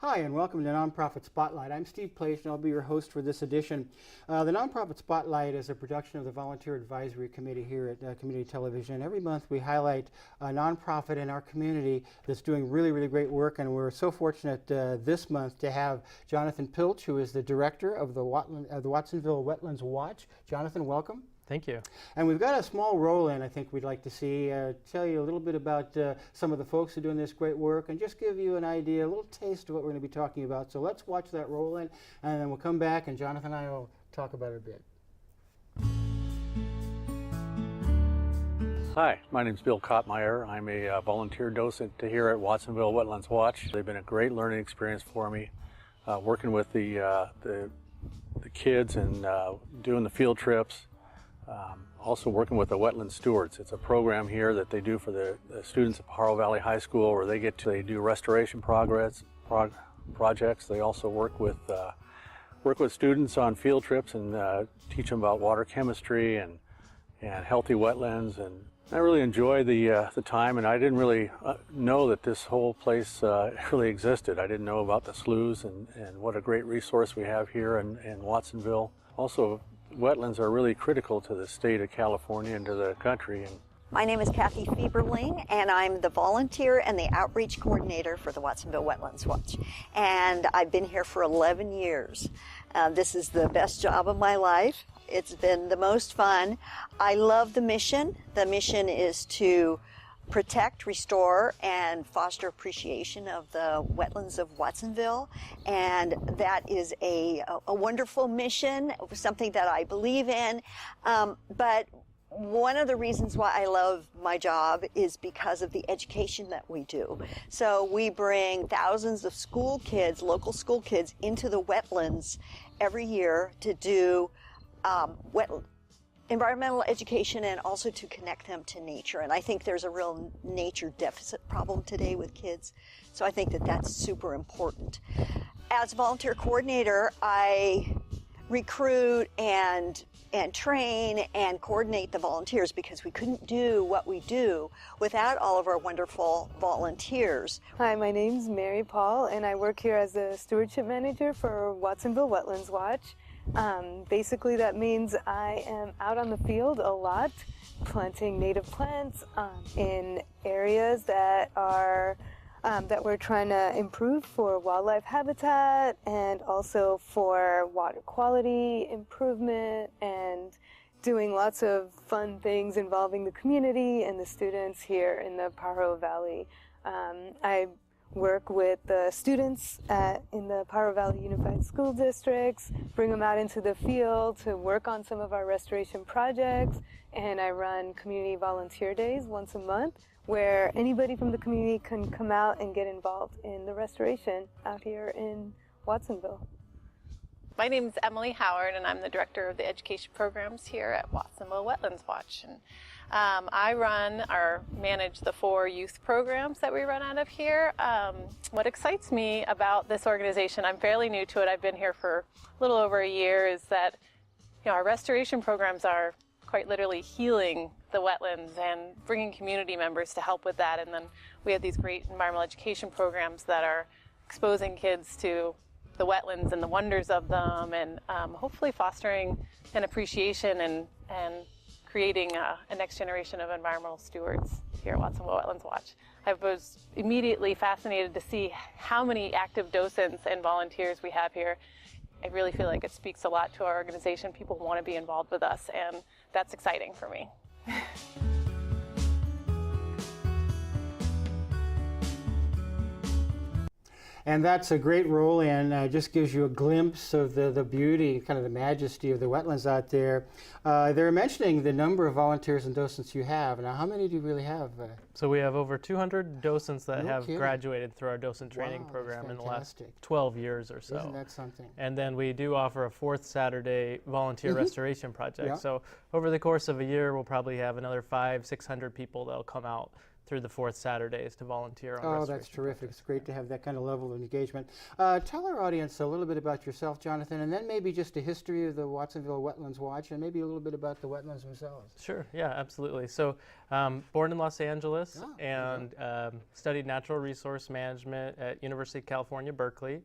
Hi, and welcome to Nonprofit Spotlight. I'm Steve Pleich, and I'll be your host for this edition. The Nonprofit Spotlight is a production of the Volunteer Advisory Committee here at Community Television. Every month we highlight a nonprofit in our community that's doing really, really great work, and we're so fortunate this month to have Jonathan Pilch, who is the director of the Watsonville Wetlands Watch. Jonathan, welcome. Thank you. And we've got a small roll-in I think we'd like to see, tell you a little bit about some of the folks who are doing this great work and just give you an idea, a little taste of what we're going to be talking about. So let's watch that roll-in, and then we'll come back and Jonathan and I will talk about it a bit. Hi, my name is Bill Kottmeyer. I'm a volunteer docent here at Watsonville Wetlands Watch. They've been a great learning experience for me, working with the kids and doing the field trips. Also working with the Wetland Stewards. It's a program here that they do for the students at Pajaro Valley High School, where they do restoration projects. They also work with students on field trips and teach them about water chemistry and healthy wetlands. And I really enjoy the time, and I didn't really know that this whole place really existed. I didn't know about the sloughs and what a great resource we have here in Watsonville. Also, wetlands are really critical to the state of California and to the country. My name is Kathy Fieberling, and I'm the volunteer and the outreach coordinator for the Watsonville Wetlands Watch. And I've been here for 11 years. This is the best job of my life. It's been the most fun. I love the mission. The mission is to protect, restore, and foster appreciation of the wetlands of Watsonville. And that is a wonderful mission, something that I believe in. But one of the reasons why I love my job is because of the education that we do. So we bring thousands of school kids, local school kids, into the wetlands every year to do environmental education and also to connect them to nature. And I think there's a real nature deficit problem today with kids. So I think that that's super important. As volunteer coordinator, I recruit and train and coordinate the volunteers, because we couldn't do what we do without all of our wonderful volunteers. Hi, my name's Mary Paul, and I work here as a stewardship manager for Watsonville Wetlands Watch. Basically, that means I am out on the field a lot, planting native plants in areas that are that we're trying to improve for wildlife habitat and also for water quality improvement, and doing lots of fun things involving the community and the students here in the Pajaro Valley. I work with the students in the Pajaro Valley Unified School Districts, bring them out into the field to work on some of our restoration projects, and I run community volunteer days once a month where anybody from the community can come out and get involved in the restoration out here in Watsonville. My name is Emily Howard, and I'm the director of the education programs here at Watsonville Wetlands Watch. And I run or manage the 4 youth programs that we run out of here. What excites me about this organization, I'm fairly new to it, I've been here for a little over a year, is that our restoration programs are quite literally healing the wetlands and bringing community members to help with that. And then we have these great environmental education programs that are exposing kids to the wetlands and the wonders of them, and hopefully fostering an appreciation and creating a next generation of environmental stewards here at Watsonville Wetlands Watch. I was immediately fascinated to see how many active docents and volunteers we have here. I really feel like it speaks a lot to our organization. People want to be involved with us, and that's exciting for me. And that's a great role, and just gives you a glimpse of the beauty, kind of the majesty of the wetlands out there. They're mentioning the number of volunteers and docents you have. Now, how many do you really have? So we have over 200 docents that have graduated through our docent training program in the last 12 years or so. Isn't that something? And then we do offer a 4th Saturday volunteer restoration project. So over the course of a year, we'll probably have another 500-600 people that'll come out through the fourth Saturdays to volunteer on Oh, restoration that's terrific. projects. It's great to have that kind of level of engagement. Tell our audience a little bit about yourself, Jonathan, and then maybe just a history of the Watsonville Wetlands Watch, and maybe a little bit about the wetlands themselves. Sure, yeah, absolutely. So, born in Los Angeles and studied natural resource management at University of California, Berkeley.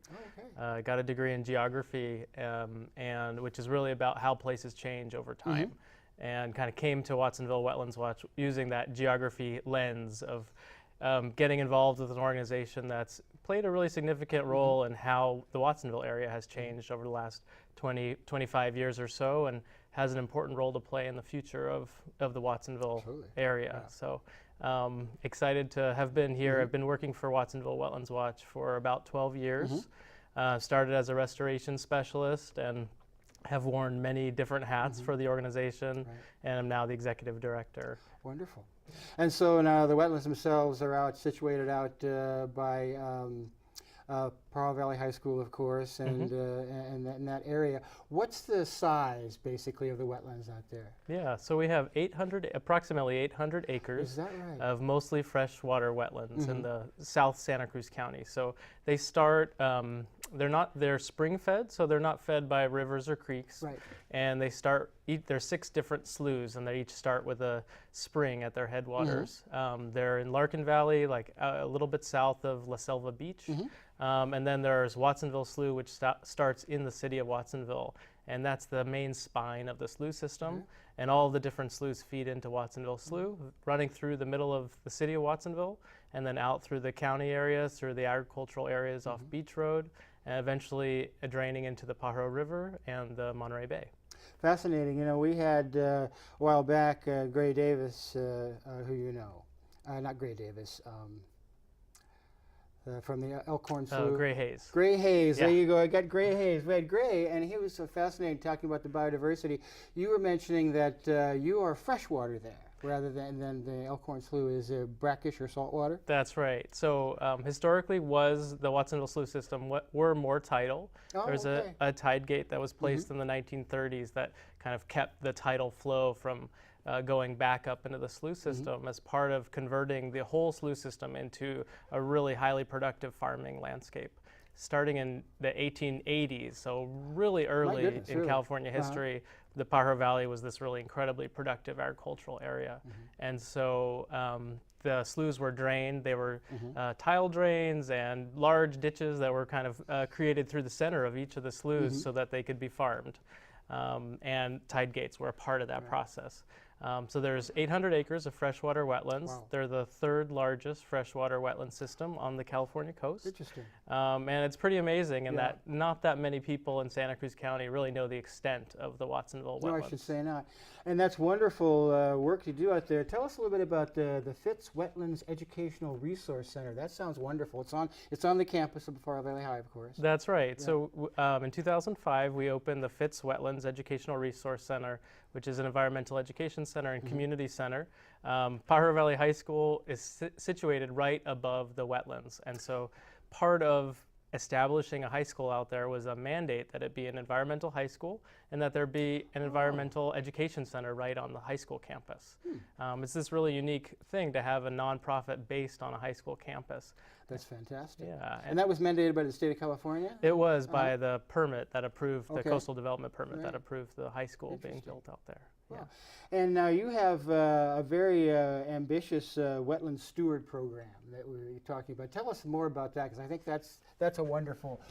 Oh, okay. Got a degree in geography, and which is really about how places change over time. And kind of came to Watsonville Wetlands Watch using that geography lens of getting involved with an organization that's played a really significant role in how the Watsonville area has changed over the last 20, 25 years or so, and has an important role to play in the future of the Watsonville area. Yeah. So excited to have been here. I've been working for Watsonville Wetlands Watch for about 12 years. Started as a restoration specialist and have worn many different hats for the organization, and I'm now the executive director. Wonderful. And so now the wetlands themselves are situated out by Pajaro Valley High School, of course, and in that area. What's the size, basically, of the wetlands out there? Yeah, so we have approximately 800 acres Is that right? of mostly freshwater wetlands in the South Santa Cruz County. So they start, they're spring fed, so they're not fed by rivers or creeks. Right. And they there's 6 different sloughs, and they each start with a spring at their headwaters. They're in Larkin Valley, like a little bit south of La Selva Beach. And then there's Watsonville Slough, which starts in the city of Watsonville. And that's the main spine of the slough system. And all the different sloughs feed into Watsonville Slough, running through the middle of the city of Watsonville, and then out through the county areas, through the agricultural areas off Beach Road, and eventually draining into the Pajaro River and the Monterey Bay. Fascinating. You know, we had a while back Gray Davis, who you know, not Gray Davis, from the Elkhorn Slough. Gray Hayes. Gray Hayes, Yeah. There you go. I got Gray Hayes. We had Gray, and he was so fascinating talking about the biodiversity. You were mentioning that you are freshwater there, rather than the Elkhorn Slough is brackish or saltwater. That's right. So historically the Watsonville Slough system were more tidal. Oh, There's a tide gate that was placed in the 1930s that kind of kept the tidal flow from going back up into the slough system as part of converting the whole slough system into a really highly productive farming landscape. Starting in the 1880s, so really early in California history, the Pajaro Valley was this really incredibly productive agricultural area. And so the sloughs were drained. They were tile drains and large ditches that were kind of created through the center of each of the sloughs so that they could be farmed. And tide gates were a part of that process. So there's 800 acres of freshwater wetlands. Wow. They're the 3rd largest freshwater wetland system on the California coast. Interesting. And it's pretty amazing in that not that many people in Santa Cruz County really know the extent of the Watsonville wetlands. No, I should say not. And that's wonderful work you do out there. Tell us a little bit about the Fitz Wetlands Educational Resource Center. That sounds wonderful. It's on the campus of Pajaro Valley High, of course. That's right. Yeah. So in 2005, we opened the Fitz Wetlands Educational Resource Center, which is an environmental education center and community center. Pajaro Valley High School is situated right above the wetlands. And so part of establishing a high school out there was a mandate that it be an environmental high school and that there be an environmental education center right on the high school campus. It's this really unique thing to have a nonprofit based on a high school campus. That's fantastic. Yeah. And that was mandated by the state of California? It was by the permit that approved, the coastal development permit that approved the high school being built out there. Wow. Yeah. And now you have a very ambitious wetland steward program that we were talking about. Tell us more about that, because I think that's a wonderful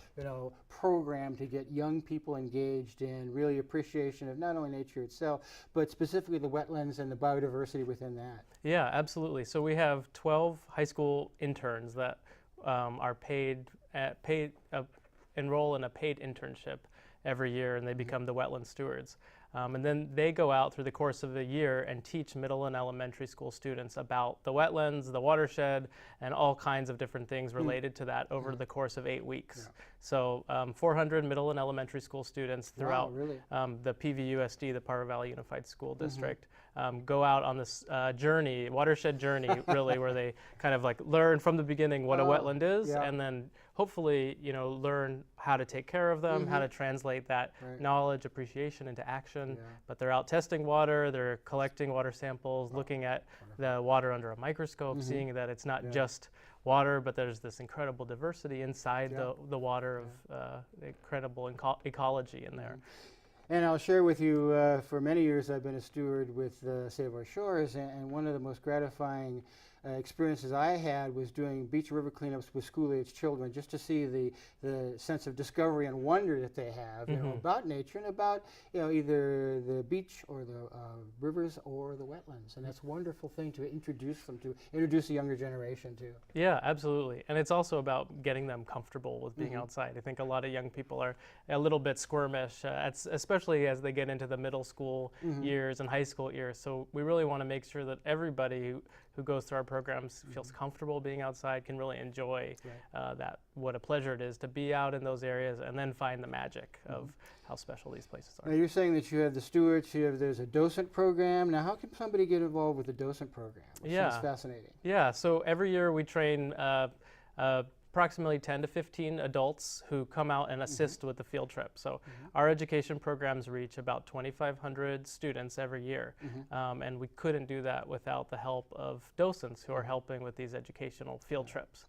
program to get young people engaged in really appreciation of not only nature itself, but specifically the wetlands and the biodiversity within that. Yeah, absolutely. So we have 12 high school interns that are enroll in a paid internship every year, and they become the wetland stewards. And then they go out through the course of the year and teach middle and elementary school students about the wetlands, the watershed, and all kinds of different things related to that over the course of 8 weeks. Yeah. So 400 middle and elementary school students throughout the PVUSD, the Pajaro Valley Unified School District, go out on this journey, watershed journey, really, where they kind of like learn from the beginning what a wetland is, and then hopefully, learn how to take care of them, how to translate that knowledge, appreciation into action. But they're out testing water, they're collecting water samples, looking at the water under a microscope, seeing that it's not just water, but there's this incredible diversity inside the water of incredible ecology in there. And I'll share with you, for many years I've been a steward with Save Our Shores, and one of the most gratifying experiences I had was doing beach river cleanups with school-age children, just to see the sense of discovery and wonder that they have about nature and about either the beach or the rivers or the wetlands. And that's a wonderful thing to introduce them to, introduce the younger generation to. Yeah, absolutely. And it's also about getting them comfortable with being outside. I think a lot of young people are a little bit squirmish, especially as they get into the middle school years and high school years. So we really want to make sure that everybody who goes through our programs feels comfortable being outside, can really enjoy what a pleasure it is to be out in those areas, and then find the magic of how special these places are. Now you're saying that you have the stewards, there's a docent program. Now how can somebody get involved with the docent program? Which sounds fascinating. Yeah, so every year we train approximately 10 to 15 adults who come out and assist with the field trip. So our education programs reach about 2,500 students every year, and we couldn't do that without the help of docents who are helping with these educational field trips.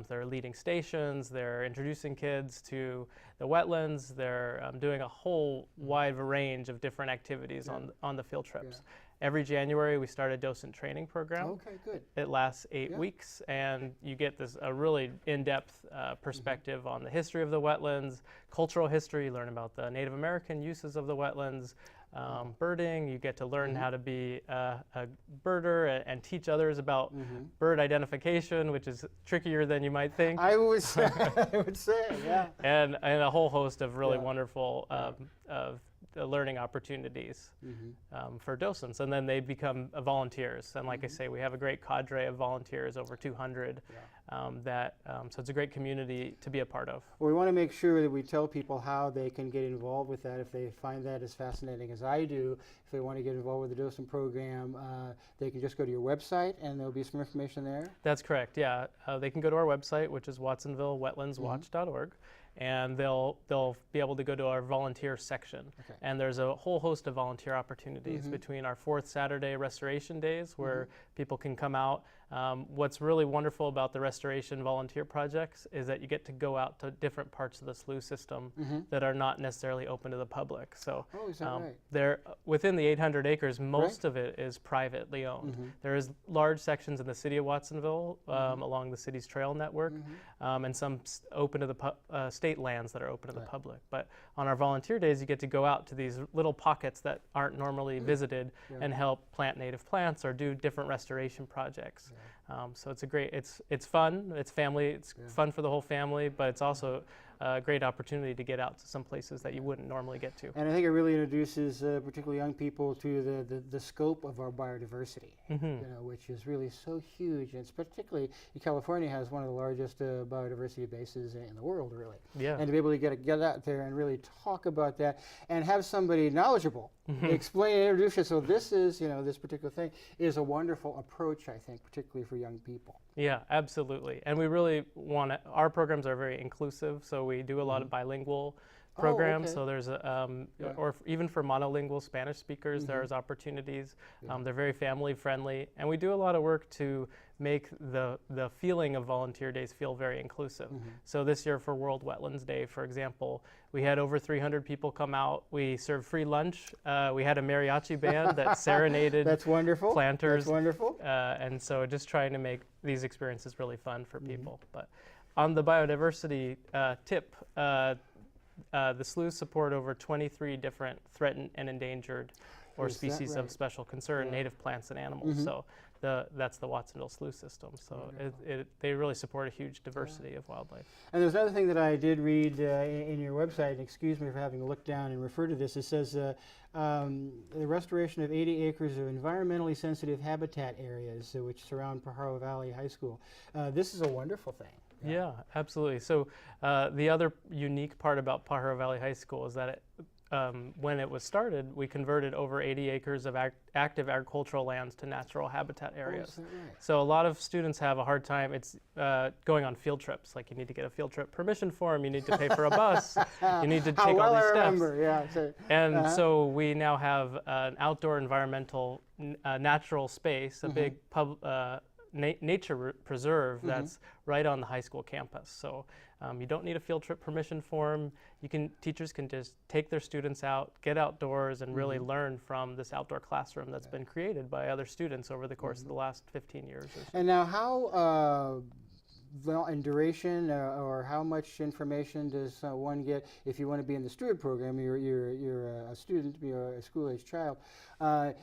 They're leading stations, they're introducing kids to the wetlands, they're doing a whole wide range of different activities on the field trips. Every January we start a docent training program. Okay, good. It lasts 8 weeks, and you get a really in-depth perspective on the history of the wetlands, cultural history, learn about the Native American uses of the wetlands, birding. You get to learn how to be a birder and teach others about bird identification, which is trickier than you might think. I would say, yeah. And a whole host of really wonderful learning opportunities for docents, and then they become volunteers. And like I say, we have a great cadre of volunteers, over 200. So it's a great community to be a part of. Well, we want to make sure that we tell people how they can get involved with that if they find that as fascinating as I do. If they want to get involved with the docent program, they can just go to your website and there'll be some information there. That's correct, yeah. They can go to our website, which is watsonvillewetlandswatch.org. And they'll be able to go to our volunteer section. And there's a whole host of volunteer opportunities between our 4th Saturday restoration days, where people can come out. What's really wonderful about the restoration volunteer projects is that you get to go out to different parts of the slough system that are not necessarily open to the public. So they're within the 800 acres, most of it is privately owned. There is large sections in the city of Watsonville along the city's trail network, and some open to the state lands that are open to the public. But on our volunteer days, you get to go out to these little pockets that aren't normally visited and help plant native plants or do different restoration projects. So it's it's fun, it's family, it's fun for the whole family, but it's also a great opportunity to get out to some places that you wouldn't normally get to. And I think it really introduces particularly young people to the scope of our biodiversity, which is really so huge. And it's particularly, California has one of the largest biodiversity bases in the world, really. Yeah. And to be able to get out there and really talk about that and have somebody knowledgeable explain and introduce you. So this is, this particular thing is a wonderful approach, I think, particularly for young people. Yeah, absolutely. And we really our programs are very inclusive, so we do a lot of bilingual programs. So there's or even for monolingual Spanish speakers, there's opportunities. They're very family friendly, and we do a lot of work to make the feeling of volunteer days feel very inclusive. So this year for World Wetlands Day, for example, we had over 300 people come out. We served free lunch. We had a mariachi band that serenaded That's wonderful. planters. That's wonderful. And so just trying to make these experiences really fun for people. But on the biodiversity tip, the sloughs support over 23 different threatened and endangered or species of special concern, native plants and animals. So that's the Watsonville Slough System. So they really support a huge diversity of wildlife. And there's another thing that I did read in your website, and excuse me for having to look down and refer to this. It says the restoration of 80 acres of environmentally sensitive habitat areas which surround Pajaro Valley High School. This is a wonderful thing. Yeah, absolutely. So the other unique part about Pajaro Valley High School is that when it was started, we converted over 80 acres of active agricultural lands to natural habitat areas. is that right? So a lot of students have a hard time. It's going on field trips. Like you need to get a field trip permission form. You need to pay for a bus. You need to take How all well these I steps. remember, yeah. So, And so we now have an outdoor environmental natural space, a big nature preserve that's right on the high school campus. So you don't need a field trip permission form. Teachers can just take their students out, get outdoors, and really learn from this outdoor classroom that's been created by other students over the course of the last 15 years or so. and now how, well, in duration or how much information does one get if you want to be in the steward program? You're a student, you're a school-age child.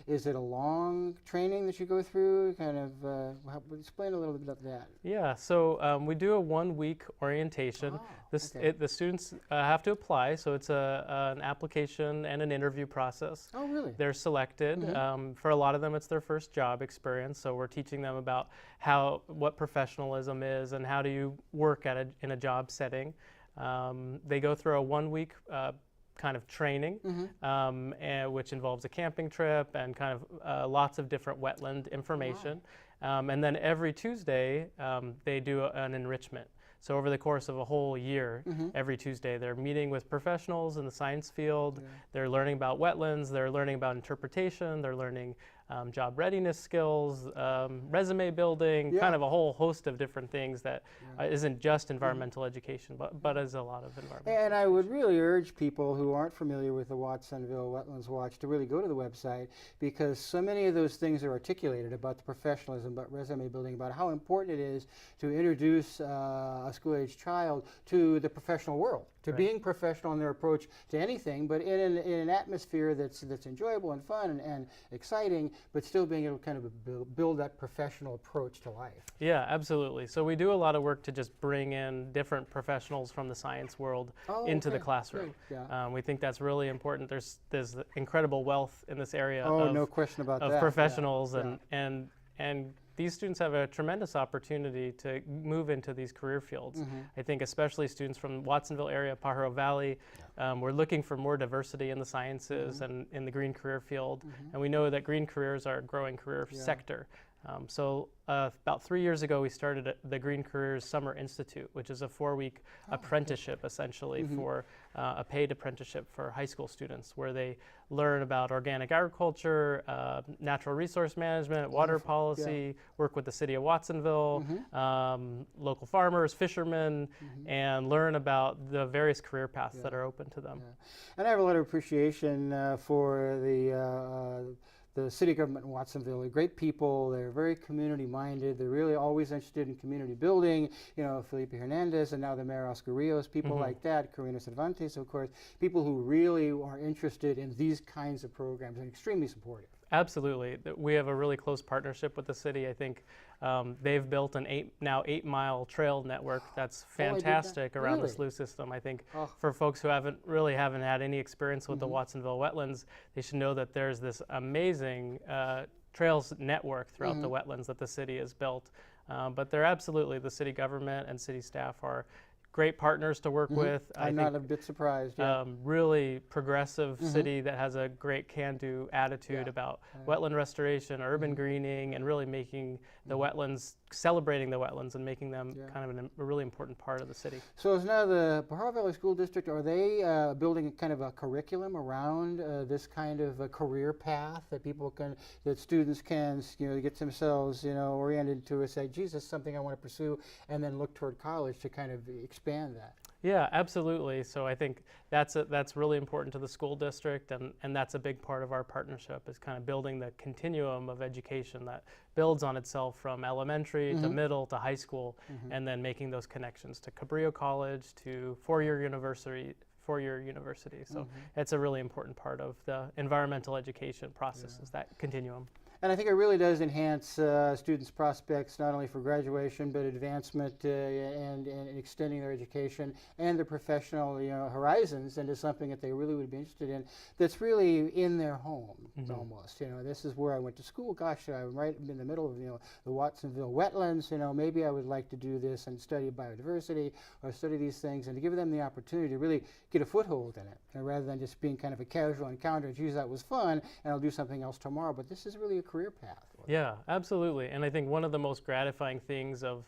Is it a long training that you go through? Kind of explain a little bit about that. Yeah, so we do a 1-week orientation. The students have to apply, so it's an application and an interview process. Oh, really? They're selected. For a lot of them, it's their first job experience, so we're teaching them about what professionalism is and how do you work in a job setting. They go through a 1-week kind of training, which involves a camping trip and kind of lots of different wetland information. And then every Tuesday, they do an enrichment. So over the course of a whole year, every Tuesday, they're meeting with professionals in the science field. They're learning about wetlands. They're learning about interpretation. They're learning job readiness skills, resume building, kind of a whole host of different things that isn't just environmental education, but is a lot of environmental And I would really urge people who aren't familiar with the Watsonville Wetlands Watch to really go to the website, because so many of those things are articulated about the professionalism, about resume building, about how important it is to introduce a school-age child to the professional world, to being professional in their approach to anything, but in an atmosphere that's enjoyable and fun and exciting, but still being able to kind of build that professional approach to life. Yeah, absolutely. So we do a lot of work to just bring in different professionals from the science world into the classroom. We think that's really important. There's incredible wealth in this area No question about that. professionals, and these students have a tremendous opportunity to move into these career fields. I think especially students from Watsonville area, Pajaro Valley, we're looking for more diversity in the sciences and in the green career field. And we know that green careers are a growing career sector. So about 3 years ago, we started the Green Careers Summer Institute, which is a 4-week apprenticeship, essentially, for a paid apprenticeship for high school students, where they learn about organic agriculture, natural resource management, water policy, work with the city of Watsonville, local farmers, fishermen, and learn about the various career paths that are open to them. And I have a lot of appreciation for the city government in Watsonville. They're great people. They're very community-minded. They're really always interested in community building. You know, Felipe Hernandez and now the Mayor Oscar Rios, people like that, Karina Cervantes, of course, people who really are interested in these kinds of programs and extremely supportive. Absolutely. We have a really close partnership with the city. I think they've built an 8-mile trail network that's fantastic around the slough system. I think for folks who haven't had any experience with the Watsonville Wetlands, they should know that there's this amazing trails network throughout the wetlands that the city has built. But they're absolutely, the city government and city staff are great partners to work with. I'm not a bit surprised. Really progressive city that has a great can-do attitude about wetland restoration, urban greening, and really making the wetlands, celebrating the wetlands and making them kind of a really important part of the city. So is now the Pajaro Valley School District, are they building kind of a curriculum around this kind of a career path that students can, get themselves, oriented to, say, geez, this is something I want to pursue, and then look toward college to kind of expand that? Yeah, absolutely. So I think that's really important to the school district, and that's a big part of our partnership, is kind of building the continuum of education that builds on itself from elementary to middle to high school, and then making those connections to Cabrillo College, to four-year university. So it's a really important part of the environmental education process, is that continuum. And I think it really does enhance students' prospects not only for graduation but advancement and extending their education and their professional horizons into something that they really would be interested in that's really in their home almost. This is where I went to school. Gosh, I'm right in the middle of the Watsonville Wetlands. Maybe I would like to do this and study biodiversity or study these things, and to give them the opportunity to really get a foothold in it rather than just being kind of a casual encounter. Geez, that was fun, and I'll do something else tomorrow. But this is really a career path. Yeah, absolutely. And I think one of the most gratifying things of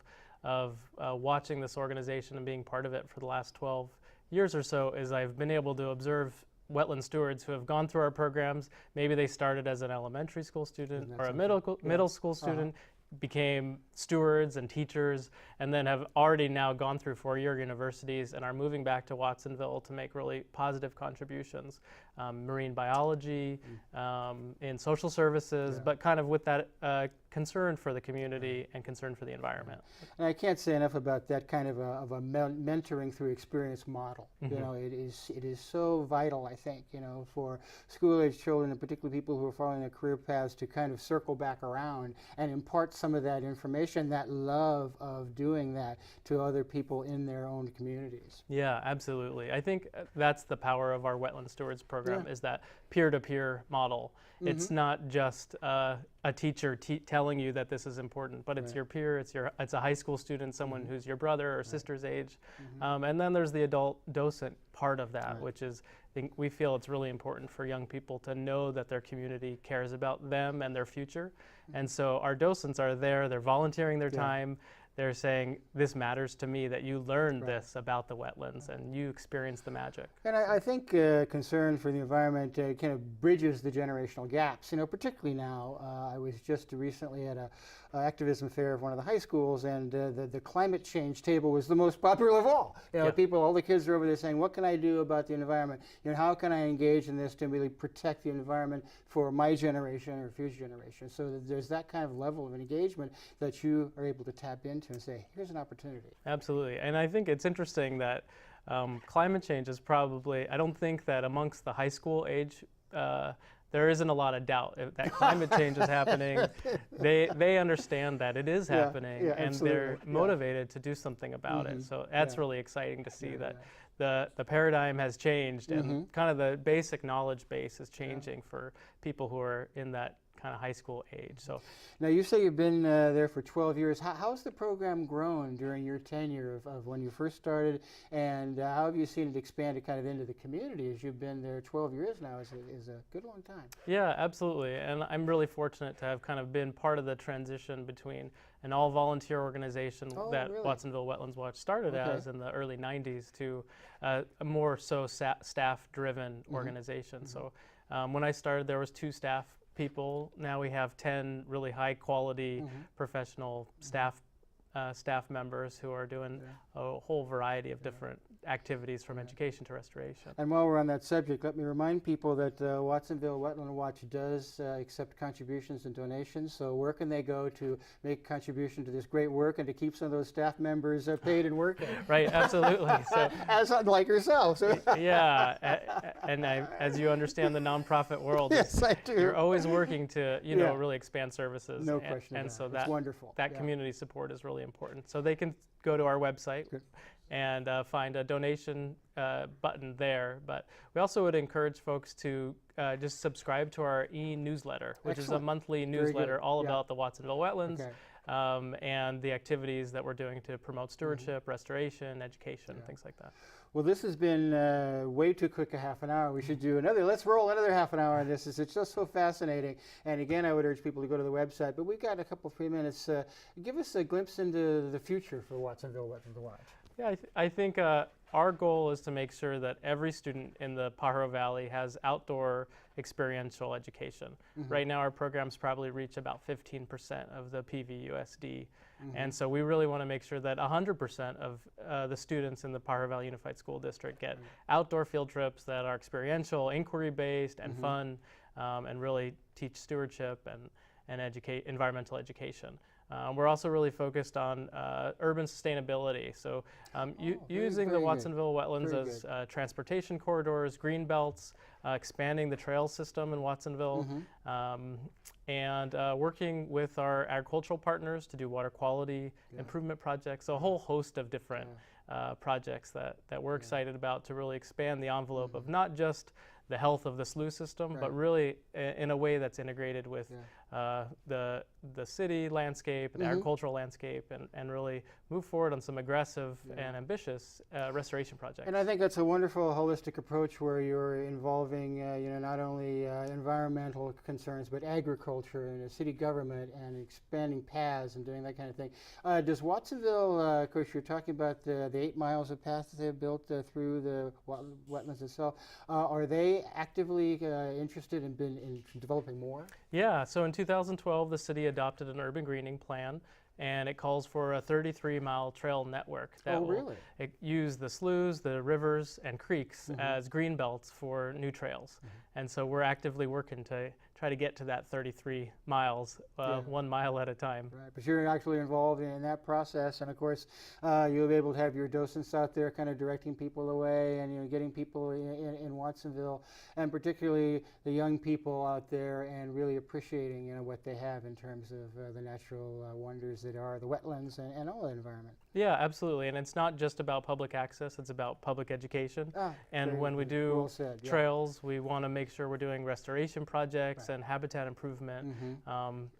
watching this organization and being part of it for the last 12 years or so is I've been able to observe wetland stewards who have gone through our programs. Maybe they started as an elementary school student or a middle school student, became stewards and teachers, and then have already now gone through four-year universities and are moving back to Watsonville to make really positive contributions. Marine biology, in social services, but kind of with that concern for the community and concern for the environment. And I can't say enough about that kind of a mentoring through experience model. It is so vital, I think, for school-age children, and particularly people who are following their career paths, to kind of circle back around and impart some of that information, that love of doing that, to other people in their own communities. Yeah, absolutely. I think that's the power of our Wetland Stewards program, is that peer-to-peer model. It's not just a teacher telling you that this is important, but it's your peer, it's a high school student, someone who's your brother or sister's age. And then there's the adult docent part of that, which is, we feel it's really important for young people to know that their community cares about them and their future. And so our docents are there, they're volunteering their time, they're saying, this matters to me, that you learn this about the wetlands and you experience the magic. And I think concern for the environment kind of bridges the generational gaps, particularly now. I was just recently at a activism fair of one of the high schools, and the climate change table was the most popular of all. All the kids are over there saying, what can I do about the environment? How can I engage in this to really protect the environment for my generation or future generations? So there's that kind of level of engagement that you are able to tap into and say, here's an opportunity. Absolutely. And I think it's interesting that climate change is probably, I don't think that amongst the high school age, there isn't a lot of doubt that climate change is happening. They understand that it is happening, and they're motivated to do something about it. So that's really exciting to see that the paradigm has changed, and kind of the basic knowledge base is changing for people who are in that kind of high school age. So now you say you've been there for 12 years. How's the program grown during your tenure of when you first started, and how have you seen it expand kind of into the community as you've been there 12 years now? Is a good long time. Yeah, absolutely. And I'm really fortunate to have kind of been part of the transition between an all-volunteer organization that Watsonville Wetlands Watch started as in the early 90s to a more so staff-driven organization. So when I started, there was 2 staff people. Now we have 10 really high-quality professional staff members who are doing a whole variety of different activities, from education to restoration. And while we're on that subject, let me remind people that Watsonville Wetland Watch does accept contributions and donations. So where can they go to make a contribution to this great work and to keep some of those staff members paid and working? Right, absolutely. So, as like yourself. So yeah, and as you understand the nonprofit world, yes, I do. You're always working to really expand services. No question. And so that's wonderful. That community support is really important. So they can go to our website and find a donation button there. But we also would encourage folks to just subscribe to our e-newsletter, which is a monthly newsletter all about the Watsonville Wetlands and the activities that we're doing to promote stewardship, restoration, education, things like that. Well, this has been way too quick a half an hour. We should do let's roll another half an hour on this. It's just so fascinating. And again, I would urge people to go to the website. But we've got a couple, 3 minutes. Give us a glimpse into the future for Watsonville Wetlands Watch. Yeah, I think our goal is to make sure that every student in the Pajaro Valley has outdoor experiential education. Right now, our programs probably reach about 15% of the PVUSD. And so we really want to make sure that 100% of the students in the Pajaro Valley Unified School District get outdoor field trips that are experiential, inquiry-based, and fun, and really teach stewardship and environmental education. We're also really focused on urban sustainability. So using the very good. Watsonville Wetlands Very as transportation corridors, green belts, expanding the trail system in Watsonville, and working with our agricultural partners to do water quality improvement projects, a whole host of different projects that we're excited about to really expand the envelope of not just the health of the slough system, but really in a way that's integrated with the city landscape and the agricultural landscape, and really move forward on some aggressive and ambitious restoration projects. And I think that's a wonderful holistic approach where you're involving, not only environmental concerns, but agriculture and city government and expanding paths and doing that kind of thing. Does Watsonville, of course, you're talking about the 8 miles of paths that they've built through the wetlands itself. Are they actively interested in developing more? Yeah, so in 2012, the city adopted an urban greening plan, and it calls for a 33-mile trail network that will use the sloughs, the rivers, and creeks as green belts for new trails. And so we're actively working to try to get to that 33 miles, 1 mile at a time. Right, but you're actually involved in that process, and of course, you'll be able to have your docents out there kind of directing people away and getting people in Watsonville, and particularly the young people out there, and really appreciating what they have in terms of the natural wonders that are the wetlands and all the environment. Yeah, absolutely, and it's not just about public access, it's about public education. And when we do trails, we want to make sure we're doing restoration projects and habitat improvement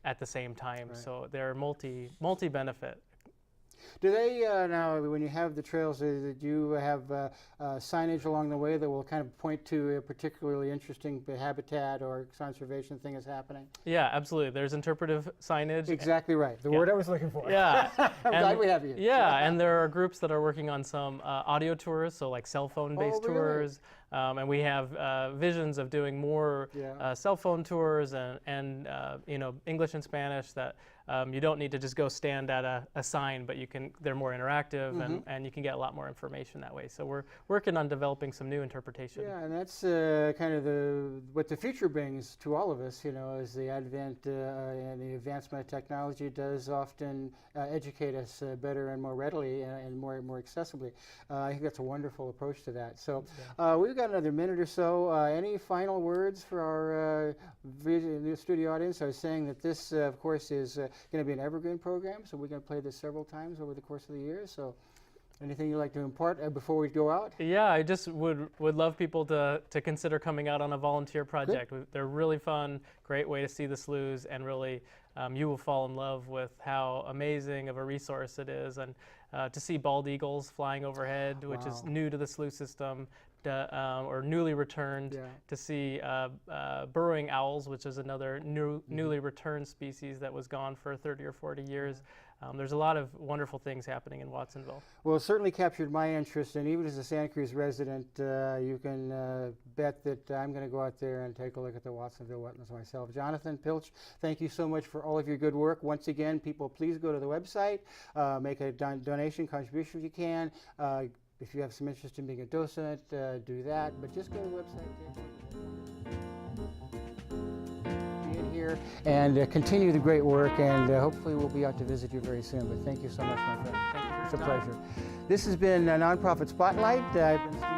at the same time. So they're multi-benefit. Do they, now when you have the trails, do you have signage along the way that will kind of point to a particularly interesting habitat or conservation thing is happening? Yeah, absolutely. There's interpretive signage. Exactly right. The word I was looking for. Yeah. I'm glad we have you. Yeah, and there are groups that are working on some audio tours, so like cell phone-based tours. And we have visions of doing more cell phone tours and English and Spanish that you don't need to just go stand at a sign, but they're more interactive and you can get a lot more information that way. So we're working on developing some new interpretation. Yeah, and that's kind of what the future brings to all of us, as the advent and the advancement of technology does often educate us better and more readily and more accessibly. I think that's a wonderful approach to that. So we've got another minute or so. Any final words for our studio audience? I was saying that this, of course, is going to be an evergreen program, so we're going to play this several times over the course of the year. So anything you'd like to impart before we go out? Yeah, I just would love people to consider coming out on a volunteer project. They're really fun, great way to see the sloughs, and really you will fall in love with how amazing of a resource it is. And to see bald eagles flying overhead, which is new to the slough system, or newly returned, to see burrowing owls, which is another newly returned species that was gone for 30 or 40 years. There's a lot of wonderful things happening in Watsonville. Well, it certainly captured my interest, and even as a Santa Cruz resident, you can bet that I'm going to go out there and take a look at the Watsonville Wetlands myself. Jonathan, Pilch, thank you so much for all of your good work. Once again, people, please go to the website, make a donation, contribution if you can. If you have some interest in being a docent, do that, but just go to the website. Be in here and continue the great work, and hopefully we'll be out to visit you very soon. But thank you so much, my friend. Thank you for your It's a time. pleasure. This has been a Nonprofit Spotlight. I've been Steve